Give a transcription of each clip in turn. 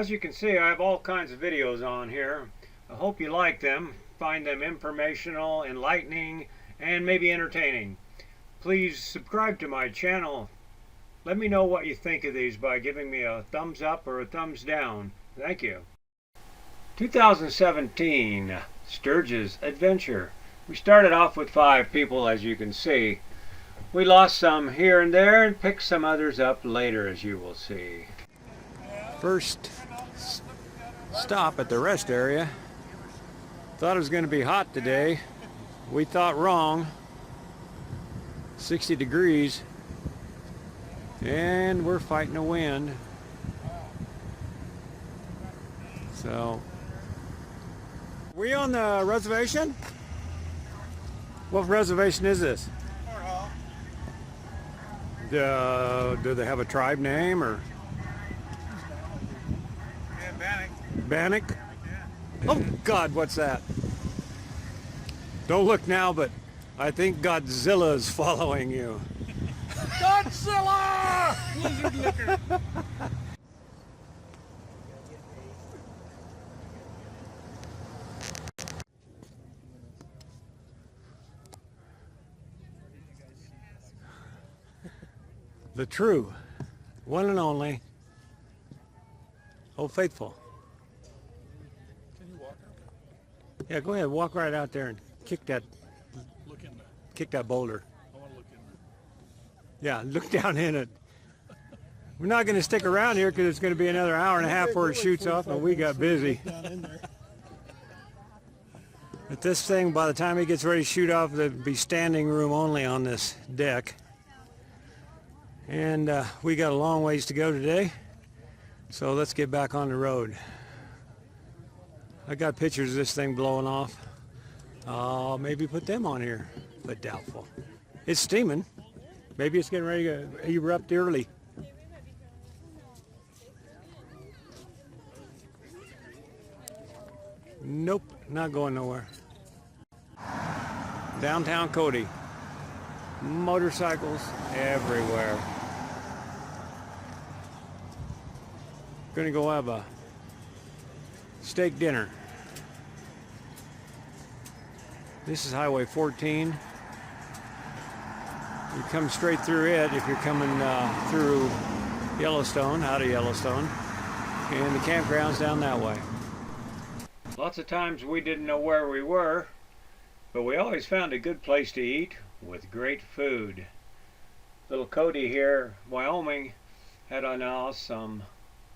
As you can see, I have all kinds of videos on here. I hope you like them, find them informational, enlightening, and maybe entertaining. Please subscribe to my channel. Let me know what you think of these by giving me a thumbs up or a thumbs down. Thank you. 2017 Sturgis Adventure. We started off with 5 people, as you can see. We lost some here and there and picked some others up later, as you will see. First stop at the rest area. Thought it was going to be hot today. We thought wrong. 60 degrees. And we're fighting a wind. So, we on the reservation? What reservation is this? Do they have a tribe name or? Yeah, Bannock. Bannock? Yeah. Oh God, what's that? Don't look now, but I think Godzilla is following you. Godzilla! Lizard liquor. The true, one and only, Old Faithful. Can you walk out? Yeah, go ahead, walk right out there and kick that boulder. I want to look in there. Yeah, look down in it. We're not going to stick around here because it's going to be another hour and a half before it shoots off, and we got busy. But this thing, by the time it gets ready to shoot off, there'll be standing room only on this deck. And we got a long ways to go today, so let's get back on the road. I got pictures of this thing blowing off. I'll maybe put them on here, but doubtful. It's steaming. Maybe it's getting ready to erupt early. Nope, not going nowhere. Downtown Cody. Motorcycles everywhere. Gonna go have a steak dinner. This is Highway 14. You come straight through it if you're coming through Yellowstone, out of Yellowstone, and the campground's down that way. Lots of times we didn't know where we were, but we always found a good place to eat with great food. Little Cody here, Wyoming, had an awesome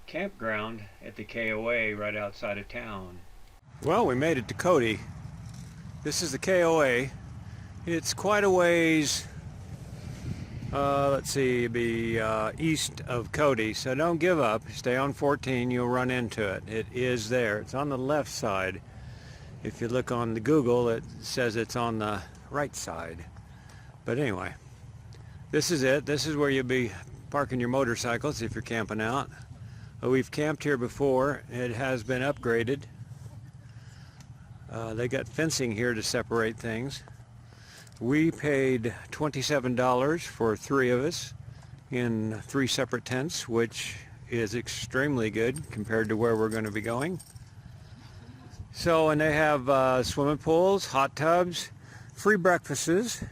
campground at the KOA right outside of town. Well, we made it to Cody. This is the KOA. It's quite a ways, let's see, be east of Cody, so don't give up. Stay on 14, you'll run into it. It is there. It's on the left side. If you look on the Google, it says it's on the right side. But anyway, this is it. This is where you'll be parking your motorcycles if you're camping out. We've camped here before. It has been upgraded. They got fencing here to separate things. We paid $27 for 3 of us in 3 separate tents, which is extremely good compared to where we're going to be going. So, and they have swimming pools, hot tubs, free breakfasts.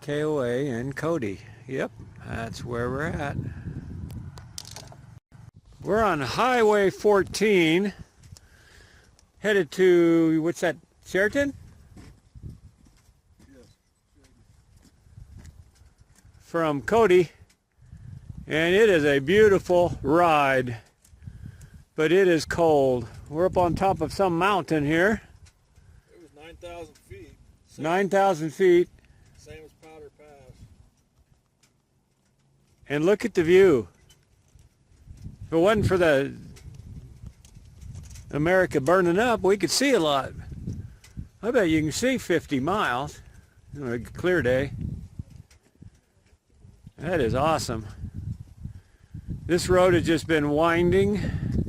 KOA and Cody. Yep, that's where we're at. We're on Highway 14, headed to, what's that, Sheraton? Yes. From Cody, and it is a beautiful ride, but it is cold. We're up on top of some mountain here. It was 9,000 feet. 9,000 feet. Same as Powder Pass. And look at the view. If it wasn't for the America burning up, we could see a lot. I bet you can see 50 miles on a clear day. That is awesome. This road has just been winding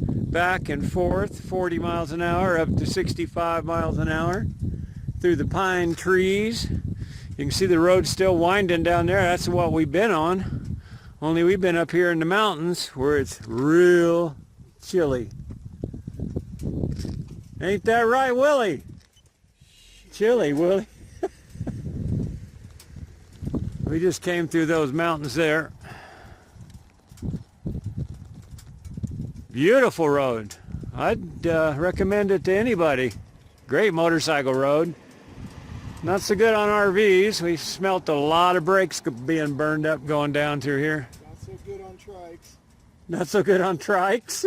back and forth, 40 miles an hour up to 65 miles an hour through the pine trees. You can see the road still winding down there. That's what we've been on. Only we've been up here in the mountains where it's real chilly. Ain't that right, Willie? Chilly, Willie. We just came through those mountains there. Beautiful road. I'd recommend it to anybody. Great motorcycle road. Not so good on RVs. We smelt a lot of brakes being burned up going down through here. Not so good on trikes. Not so good on trikes.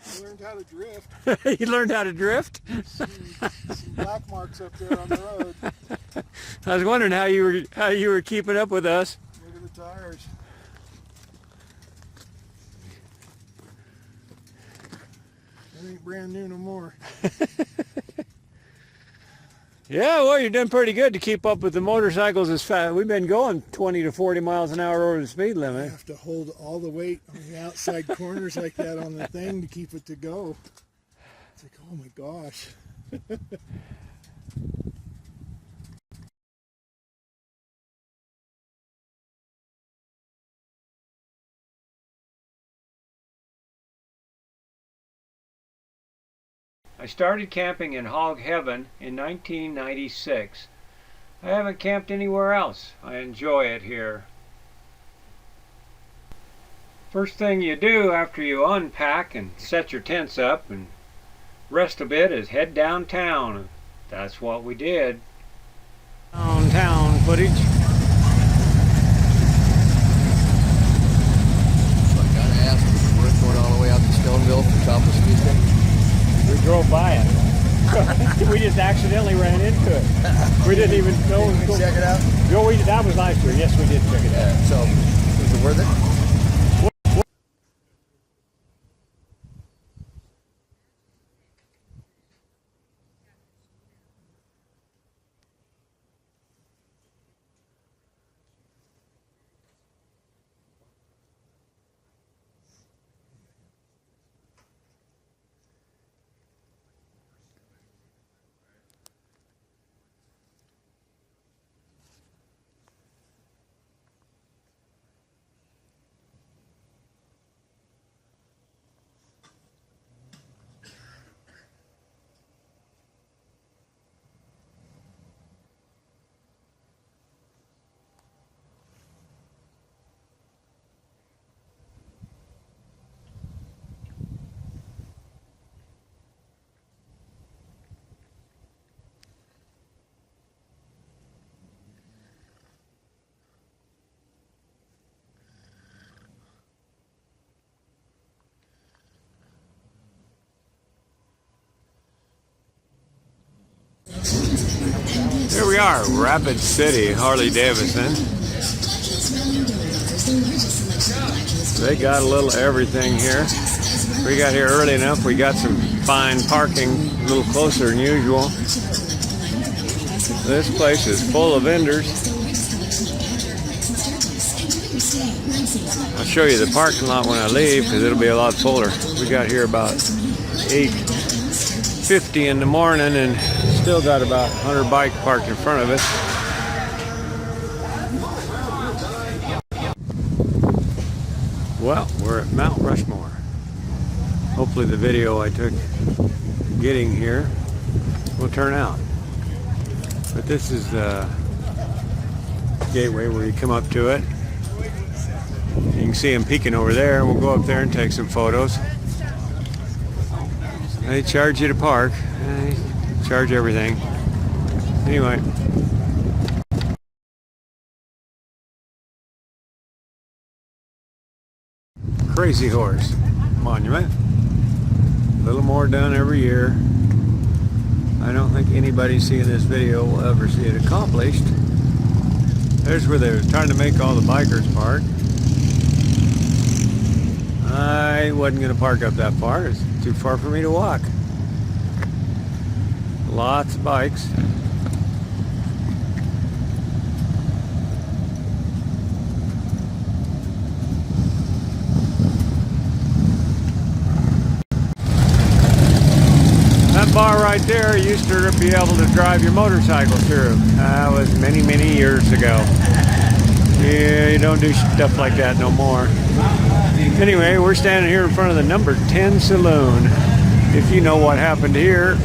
I learned how to drift. You learned how to drift? Some black marks up there on the road. I was wondering how you were keeping up with us. Look at the tires. That ain't brand new no more. Yeah, well, you're doing pretty good to keep up with the motorcycles as fast. We've been going 20 to 40 miles an hour over the speed I limit. have to hold all the weight on the outside corners like that on the thing to keep it to go. It's like, oh my gosh. I started camping in Hog Heaven in 1996. I haven't camped anywhere else. I enjoy it here. First thing you do after you unpack and set your tents up and rest a bit is head downtown. That's what we did. Downtown footage. So I gotta ask, was it worth going all the way out to Stoneville for top of speed thing? We drove by it. We just accidentally ran into it. We didn't even know. Did you check it out? No, that was last year. Yes, we did check it out. So, was it worth it? Here we are, Rapid City, Harley-Davidson. They got a little everything here. We got here early enough. We got some fine parking, a little closer than usual. This place is full of vendors. I'll show you the parking lot when I leave because it'll be a lot fuller. We got here about 8:50 in the morning and still got about 100 bikes parked in front of us. Well, we're at Mount Rushmore. Hopefully the video I took getting here will turn out. But this is the gateway where you come up to it. You can see them peeking over there. We'll go up there and take some photos. They charge you to park. They charge everything. Anyway. Crazy Horse Monument. A little more done every year. I don't think anybody seeing this video will ever see it accomplished. There's where they're trying to make all the bikers park. I wasn't going to park up that far. It's too far for me to walk. Lots of bikes. That bar right there used to be able to drive your motorcycle through. That was many, many years ago. Yeah, you don't do stuff like that no more. Anyway, we're standing here in front of the number 10 saloon. If you know what happened here.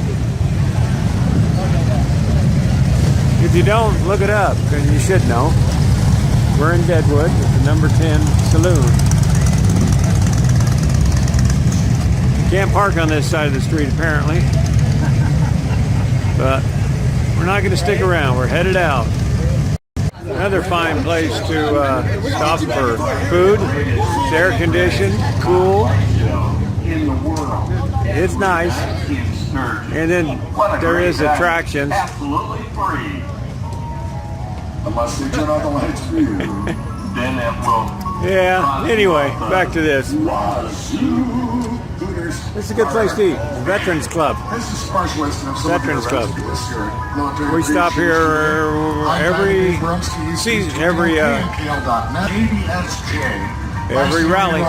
If you don't, look it up, because you should know. We're in Deadwood at the number 10 saloon. You can't park on this side of the street, apparently. But we're not going to stick around. We're headed out. Another fine place to stop for food. It's air conditioned, cool. It's nice. And then there is attractions. Absolutely free. Unless they turn on the lights for you, then it will. Yeah, anyway, back to this. This is a good place to eat. Veterans Club. Veterans Club. We stop here every season, every rally.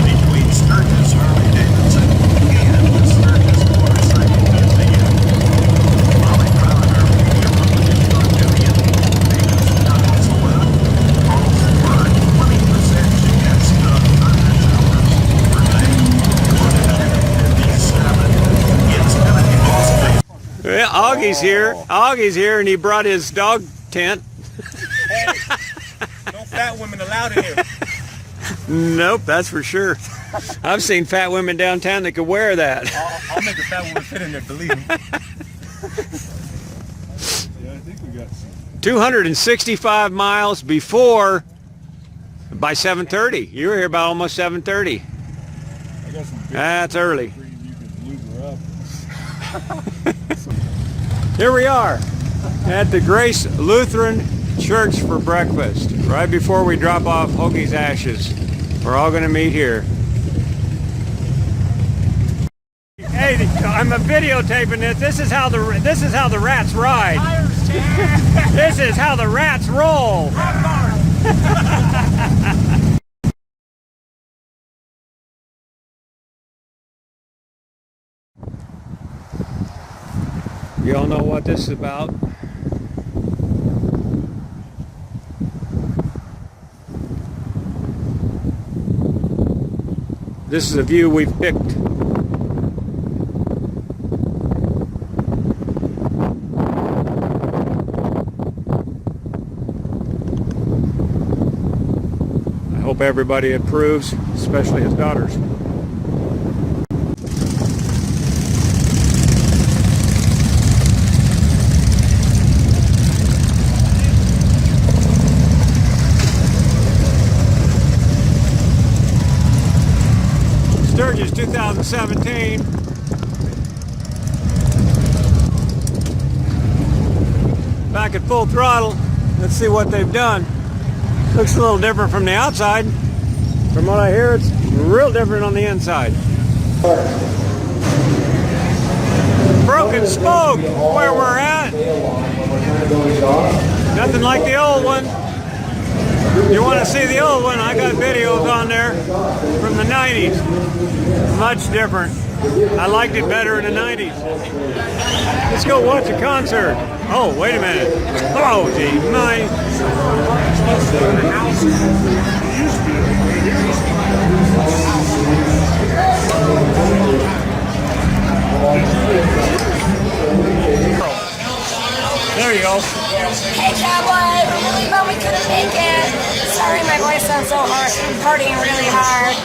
Between Sturgis, Harley-Davidson, and the Sturgis motorcycle museum. Molly Crowder, Republican Union, Venus Peninsula, calls for 20% chance of thundershowers overnight. 157. It's gonna be Well, Augie's here. Augie's here, and he brought his dog tent. Hey, no fat women allowed in here. Nope, that's for sure. I've seen fat women downtown that could wear that. I'll make a fat woman fit in there, believe me. Yeah, I think we got some. 265 miles before, by 7:30. You were here by almost 7:30. I got some big That's early. cream you can lube her up. Here we are at the Grace Lutheran Church for breakfast, right before we drop off Hoagie's ashes. We're all going to meet here. Hey, I'm videotaping this. This is how the rats ride. This is how the rats roll. You all know what this is about? This is a view we've picked. I hope everybody approves, especially his daughters. Sturgis 2017. Back at full throttle. Let's see what they've done. Looks a little different from the outside. From what I hear, it's real different on the inside. Broken spoke where we're at. Nothing like the old one. You want to see the old one? I got videos on there from the 90s. Much different. I liked it better in the 90s. Let's go watch a concert. Oh, wait a minute. Oh, gee, my. There you go. Hey Cowboy, we're really bummed we couldn't make it. Sorry my voice sounds so harsh. I'm partying really hard.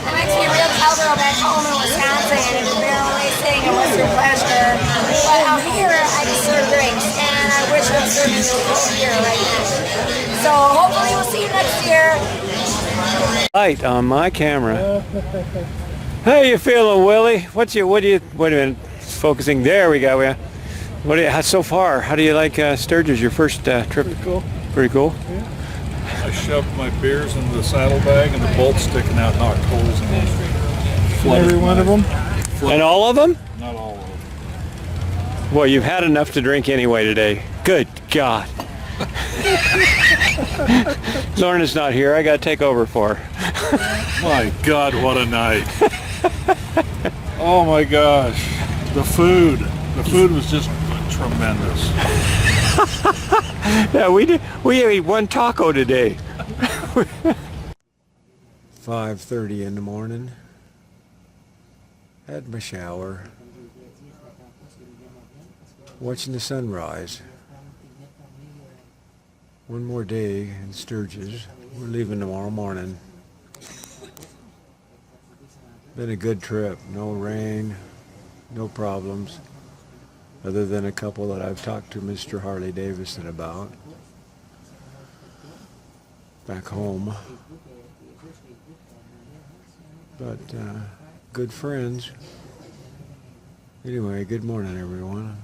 I'm actually a real cowgirl back home in Wisconsin and barrel racing and Western pleasure. But out here I just serve drinks and I wish I was serving you over here right now. So hopefully we'll see you next year. Light on my camera. How you feeling, Willie? Wait a minute. It's focusing. There we go. Yeah. So far, how do you like Sturgis, your first trip? Pretty cool. Pretty cool? Yeah. I shoved my beers into the saddlebag and the bolts sticking out knocked holes in them. Every one of them? And all of them? Not all of them. Well, you've had enough to drink anyway today. Good God. Lorna's not here. I gotta take over for her. My God, what a night. Oh my gosh. The food was just tremendous. Yeah, we ate one taco today. 5:30 in the morning. Had my shower. Watching the sunrise. One more day in Sturgis. We're leaving tomorrow morning. Been a good trip. No rain, no problems, other than a couple that I've talked to Mr. Harley-Davidson about back home. But good friends. Anyway, good morning, everyone.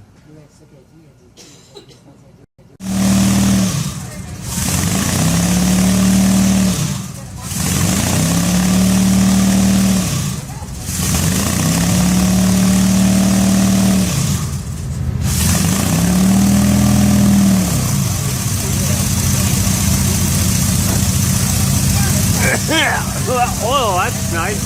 Oh, that's nice.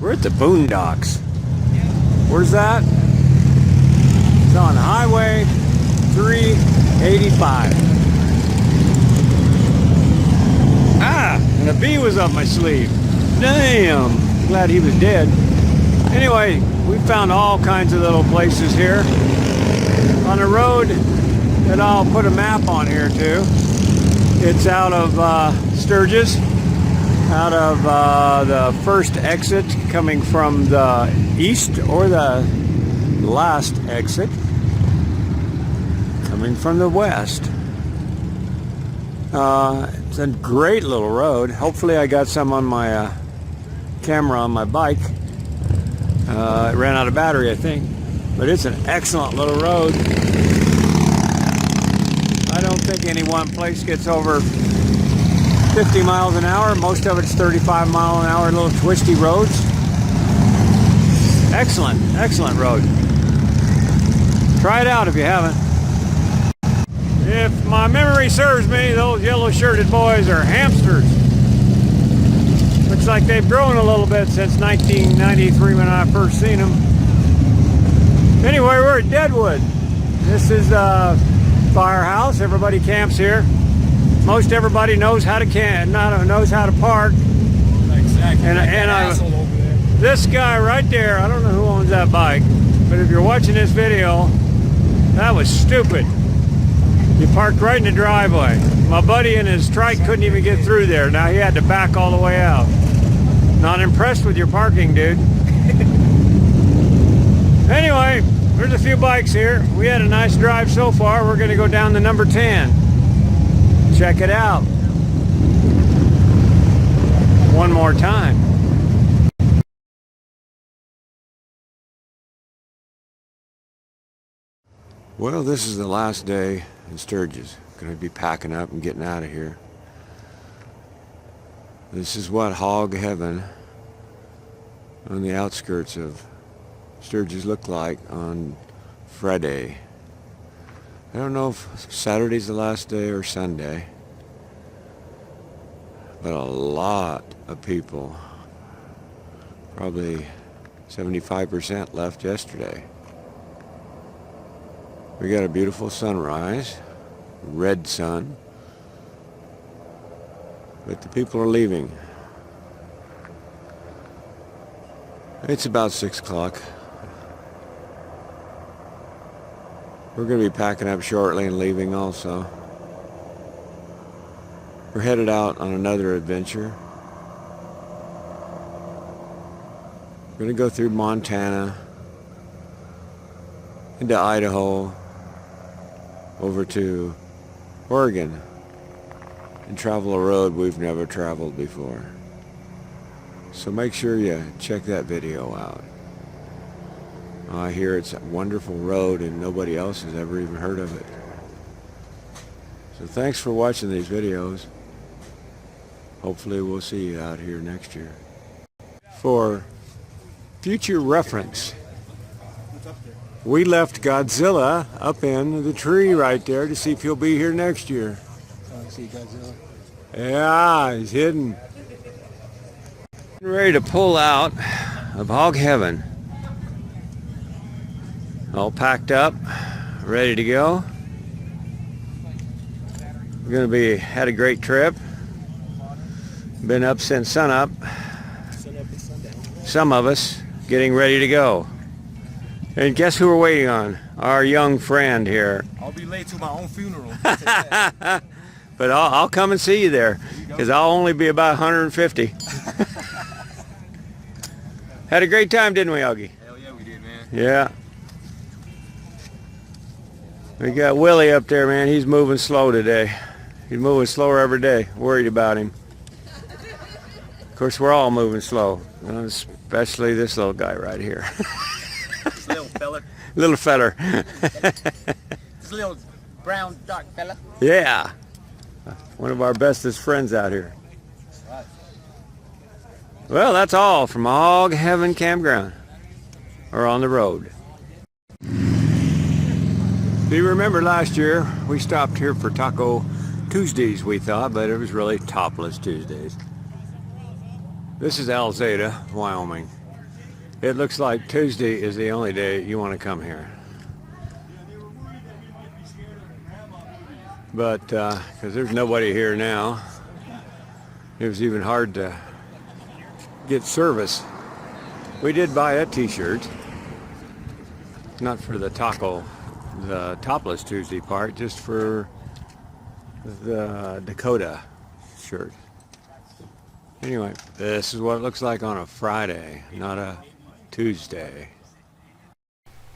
We're at the Boondocks. Where's that? It's on Highway 385. Ah, and a bee was up my sleeve. Damn, glad he was dead. Anyway, we found all kinds of little places here on the road that I'll put a map on here too. It's out of Sturgis, out of the first exit coming from the east, or the last exit coming from the west. It's a great little road. Hopefully I got some on my camera on my bike. It ran out of battery, I think, but it's an excellent little road. I don't think any one place gets over 50 miles an hour. Most of it's 35 mile an hour, little twisty roads. Excellent, excellent road. Try it out if you haven't. If my memory serves me, those yellow shirted boys are hamsters. Looks like they've grown a little bit since 1993 when I first seen them. Anyway, we're at Deadwood. This is firehouse. Everybody camps here. Most everybody knows how to knows how to park. Exactly. And this guy right there, I don't know who owns that bike, but if you're watching this video, that was stupid. You parked right in the driveway. My buddy in his trike couldn't even get through there. Now he had to back all the way out. Not impressed with your parking, dude. Anyway, there's a few bikes here. We had a nice drive so far. We're going to go down to number 10. Check it out. One more time. Well, this is the last day in Sturgis. Going to be packing up and getting out of here. This is what hog heaven on the outskirts of Sturgis looked like on Friday. I don't know if Saturday's the last day or Sunday, but a lot of people, probably 75% left yesterday. We got a beautiful sunrise, red sun, but the people are leaving. It's about 6 o'clock. We're going to be packing up shortly and leaving also. We're headed out on another adventure. We're going to go through Montana, into Idaho, over to Oregon, and travel a road we've never traveled before. So make sure you check that video out. I hear it's a wonderful road and nobody else has ever even heard of it. So thanks for watching these videos. Hopefully we'll see you out here next year. For future reference, We left Godzilla up in the tree right there to see if he'll be here next year. Oh, see Godzilla. Yeah, he's hidden. Ready to pull out of hog heaven. All packed up, ready to go. We're gonna be had a great trip. Been up since sunup. Some of us getting ready to go. And guess who we're waiting on? Our young friend here. I'll be late to my own funeral. But I'll come and see you there, because I'll only be about 150. Had a great time, didn't we, Augie? Hell yeah, we did, man. Yeah. We got Willie up there, man. He's moving slow today. He's moving slower every day. Worried about him. Of course, we're all moving slow, especially this little guy right here. This little fella. Little feller. This little brown, dark fella. Yeah. One of our bestest friends out here. Well, that's all from Hog Heaven Campground. Or on the road. Do you remember last year we stopped here for Taco Tuesdays, we thought, but it was really Topless Tuesdays. This is Alzada, Wyoming. It looks like Tuesday is the only day you want to come here. But, because there's nobody here now, it was even hard to get service. We did buy a t-shirt, not for the Topless Tuesday part, just for the Dakota shirt. Anyway, this is what it looks like on a Friday, not a Tuesday.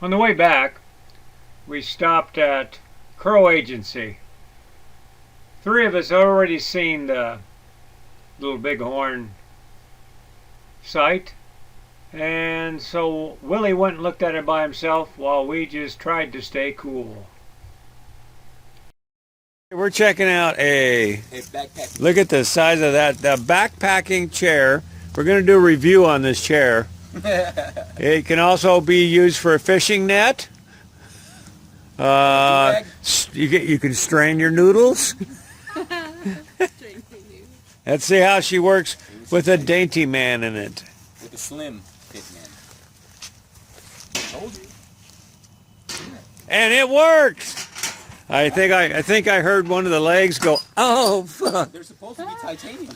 On the way back, we stopped at Crow Agency. 3 of us already seen the Little Bighorn site, and so Willie went and looked at it by himself while we just tried to stay cool. We're checking out look at the size of the backpacking chair. We're going to do a review on this chair. It can also be used for a fishing net. You can strain your noodles. Let's see how she works with a dainty man in it. With a slim fit man. Told you. And it works. I think I heard one of the legs go, oh fuck. They're supposed to be titanium.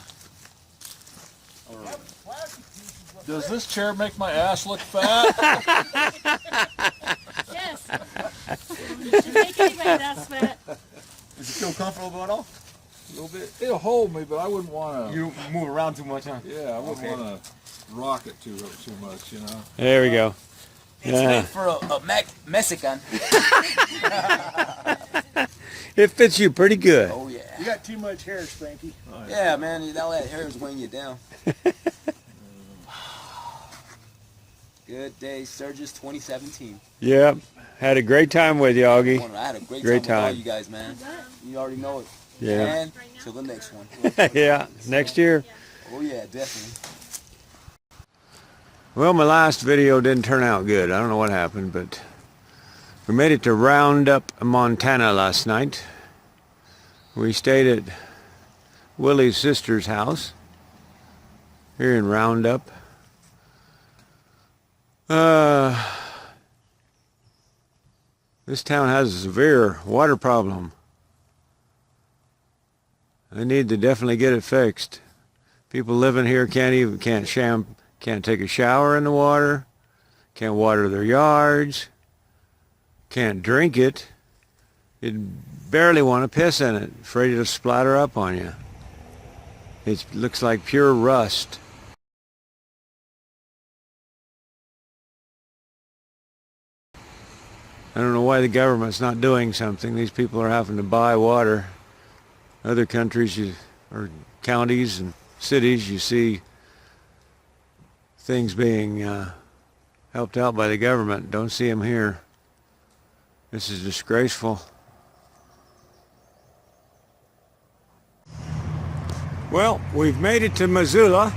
Does this chair make my ass look fat? Yes. You should make anybody that's fat. Does it feel comfortable at all? A little bit. It'll hold me, but I wouldn't want to. You move around too much, huh? Yeah, I wouldn't want to rock it too much, you know. There we go. It's made for a Mexican. It fits you pretty good. Oh yeah. You got too much hair, Spanky. Oh, yeah, man. All that hair is weighing you down. Good day, Sturgis 2017. Yep. Had a great time with you, Augie. I had a great Great time with all time. you guys, man. You already know it. Yeah. And till the next one. Yeah, next year. Oh yeah, definitely. Well, my last video didn't turn out good. I don't know what happened, but we made it to Roundup, Montana last night. We stayed at Willie's sister's house here in Roundup. This town has a severe water problem. They need to definitely get it fixed. People living here can't take a shower in the water, can't water their yards, can't drink it. You barely want to piss in it, afraid it'll splatter up on you. It looks like pure rust. I don't know why the government's not doing something. These people are having to buy water. Other countries or counties and cities, you see things being helped out by the government. Don't see them here. This is disgraceful. Well, we've made it to Missoula.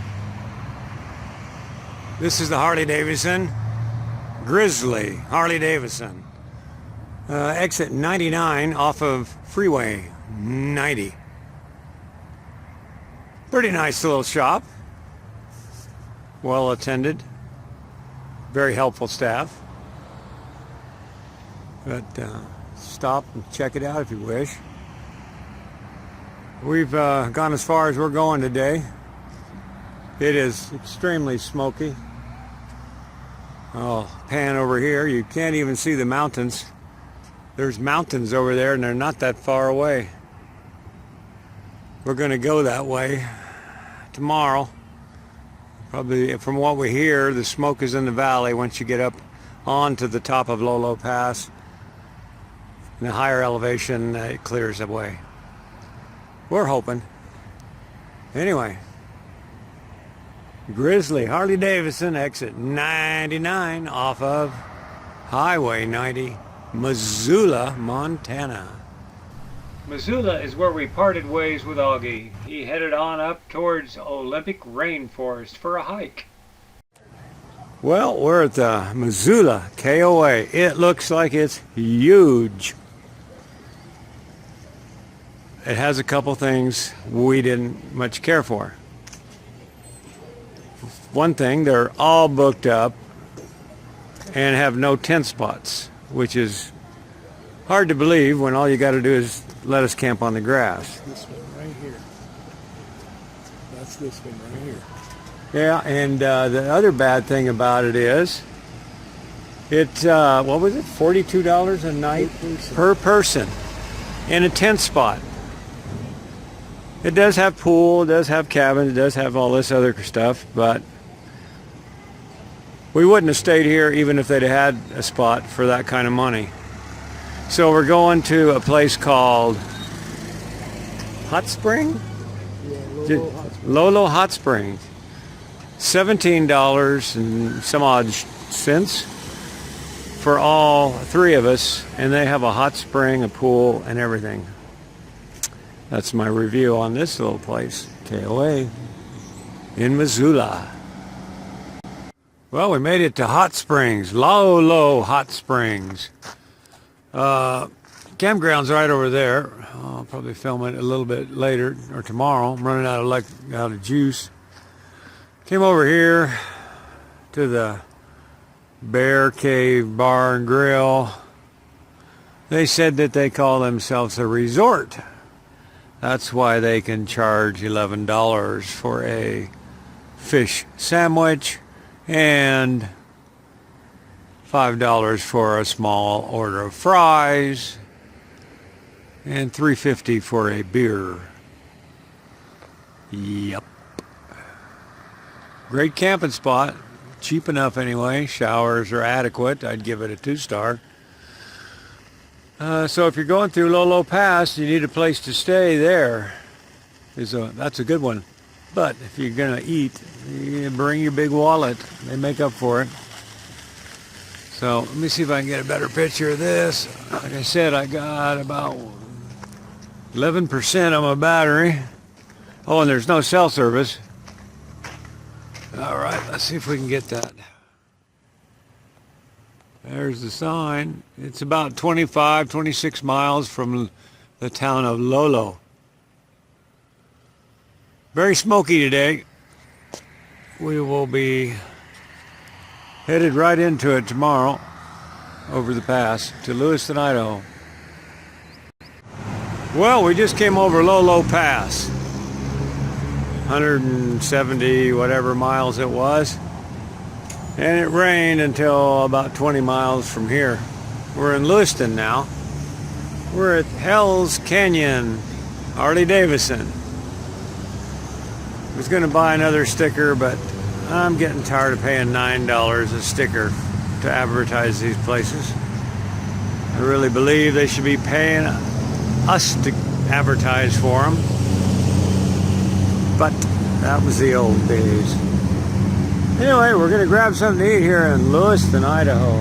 This is the Harley-Davidson. Grizzly, Harley-Davidson. Exit 99 off of Freeway 90. Pretty nice little shop. Well attended. Very helpful staff. But stop and check it out if you wish. We've gone as far as we're going today. It is extremely smoky. I'll pan over here. You can't even see the mountains. There's mountains over there and they're not that far away. We're going to go that way tomorrow. Probably, from what we hear, the smoke is in the valley once you get up onto the top of Lolo Pass. In the higher elevation, it clears away. We're hoping. Anyway, Grizzly, Harley-Davidson, exit 99 off of Highway 90, Missoula, Montana. Missoula is where we parted ways with Augie. He headed on up towards Olympic Rainforest for a hike. Well, we're at the Missoula Koa. It looks like it's huge. It has a couple things we didn't much care for. One thing, they're all booked up and have no tent spots, which is hard to believe when all you got to do is let us camp on the grass. This one right here. That's this one right here. Yeah, and the other bad thing about it is, it's, what was it, $42 a night per person in a tent spot. It does have pool, it does have cabins, it does have all this other stuff, but we wouldn't have stayed here even if they'd had a spot for that kind of money. So we're going to a place called Hot Spring? Yeah, Lolo Hot Springs. $17 and some odd cents for all three of us, and they have a hot spring, a pool, and everything. That's my review on this little place, KOA, in Missoula. Well, we made it to Hot Springs, Lolo Hot Springs. Campground's right over there. I'll probably film it a little bit later or tomorrow. I'm running out of juice. Came over here to the Bear Cave Bar and Grill. They said that they call themselves a resort. That's why they can charge $11 for a fish sandwich and $5 for a small order of fries and $3.50 for a beer. Yep. Great camping spot. Cheap enough anyway. Showers are adequate. I'd give it a 2-star. So if you're going through Lolo Pass, you need a place to stay there. That's a good one. But if you're going to eat, you bring your big wallet. They make up for it. So let me see if I can get a better picture of this. Like I said, I got about 11% on my battery. Oh, and there's no cell service. All right, let's see if we can get that. There's the sign. It's about 26 miles from the town of Lolo. Very smoky today. We will be headed right into it tomorrow over the pass to Lewiston, Idaho. Well, we just came over Lolo Pass. 170 whatever miles it was. And it rained until about 20 miles from here. We're in Lewiston now. We're at Hell's Canyon, Harley-Davidson. I was going to buy another sticker, but I'm getting tired of paying $9 a sticker to advertise these places. I really believe they should be paying us to advertise for them. But that was the old days. Anyway, we're going to grab something to eat here in Lewiston, Idaho.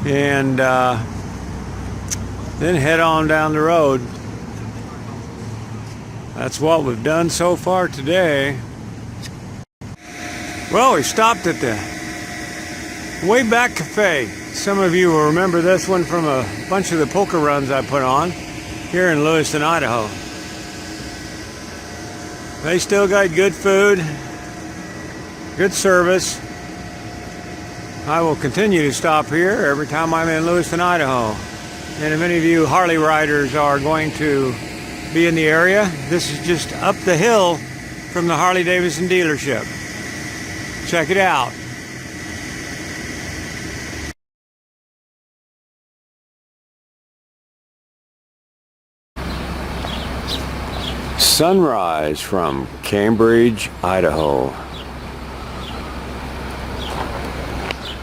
And then head on down the road. That's what we've done so far today. Well, we stopped at the Way Back Cafe. Some of you will remember this one from a bunch of the poker runs I put on here in Lewiston, Idaho. They still got good food, good service. I will continue to stop here every time I'm in Lewiston, Idaho. And if any of you Harley riders are going to be in the area, this is just up the hill from the Harley-Davidson dealership. Check it out. Sunrise from Cambridge, Idaho.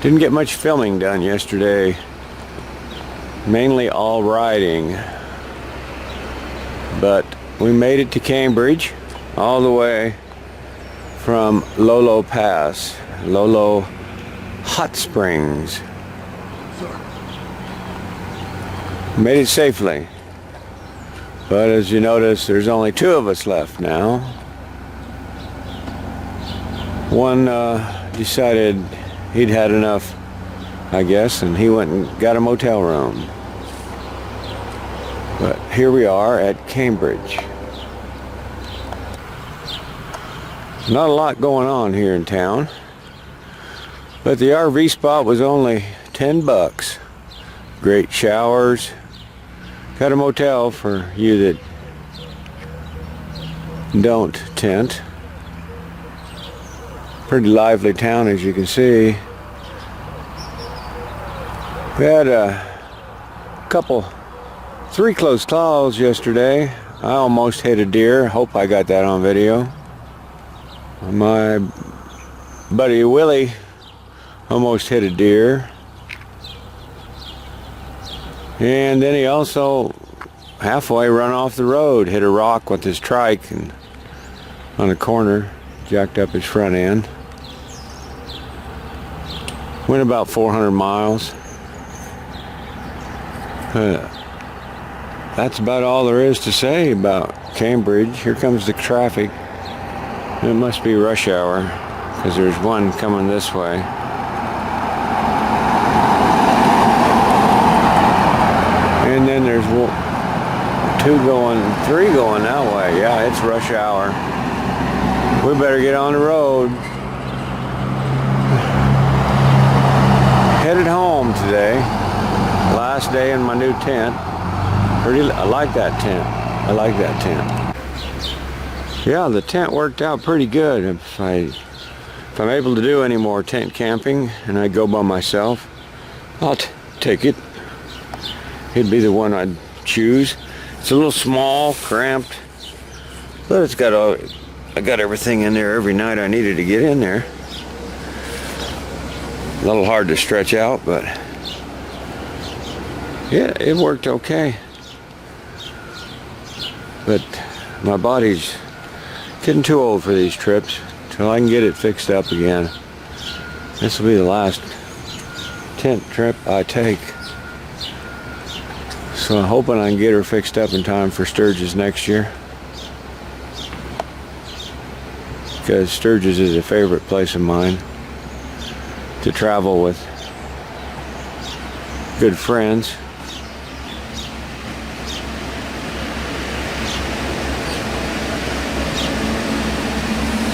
Didn't get much filming done yesterday. Mainly all riding. But we made it to Cambridge all the way from Lolo Pass, Lolo Hot Springs. Made it safely. But as you notice, there's only 2 of us left now. One decided he'd had enough, I guess, and he went and got a motel room. But here we are at Cambridge. Not a lot going on here in town, but the RV spot was only 10 bucks. Great showers. Got a motel for you that don't tent. Pretty lively town, as you can see. We had a 3 close calls yesterday. I almost hit a deer. Hope I got that on video. My buddy Willie almost hit a deer. And then he also halfway run off the road, hit a rock with his trike and on a corner, jacked up his front end. Went about 400 miles. That's about all there is to say about Cambridge. Here comes the traffic. It must be rush hour because there's one coming this way. And then there's 2 going, 3 going that way. Yeah, it's rush hour. We better get on the road. Headed home today. Last day in my new tent. I like that tent. I like that tent. Yeah, the tent worked out pretty good. If I'm able to do any more tent camping and I go by myself, I'll take it. It'd be the one I'd choose. It's a little small, cramped, but it's got I got everything in there every night I needed to get in there. A little hard to stretch out, but yeah, it worked okay. But my body's getting too old for these trips till I can get it fixed up again. This will be the last tent trip I take. So I'm hoping I can get her fixed up in time for Sturgis next year. Because Sturgis is a favorite place of mine to travel with good friends.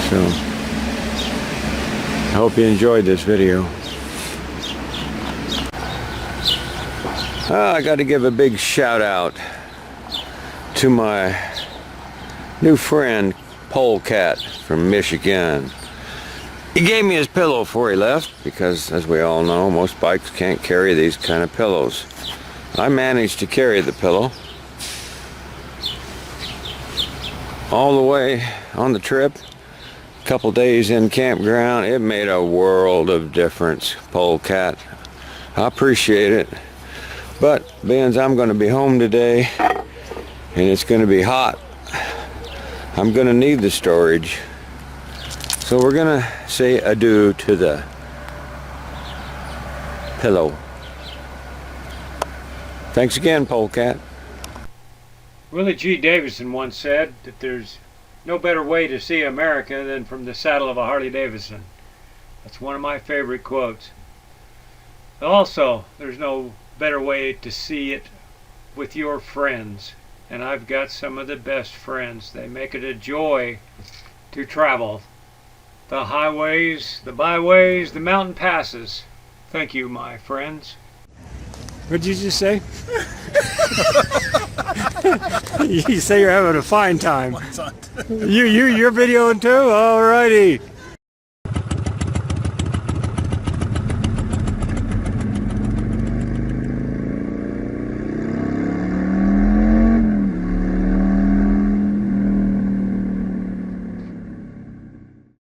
So I hope you enjoyed this video. I got to give a big shout out to my new friend Polecat from Michigan. He gave me his pillow before he left because, as we all know, most bikes can't carry these kind of pillows. I managed to carry the pillow all the way on the trip. A couple days in campground, it made a world of difference, Polecat. I appreciate it. But being I'm going to be home today and it's going to be hot, I'm going to need the storage. So we're going to say adieu to the pillow. Thanks again, Polecat. Willie G. Davidson once said that there's no better way to see America than from the saddle of a Harley-Davidson. That's one of my favorite quotes. Also, there's no better way to see it with your friends. And I've got some of the best friends. They make it a joy to travel the highways, the byways, the mountain passes. Thank you, my friends. What did you just say? You say you're having a fine time. You're videoing too? All righty.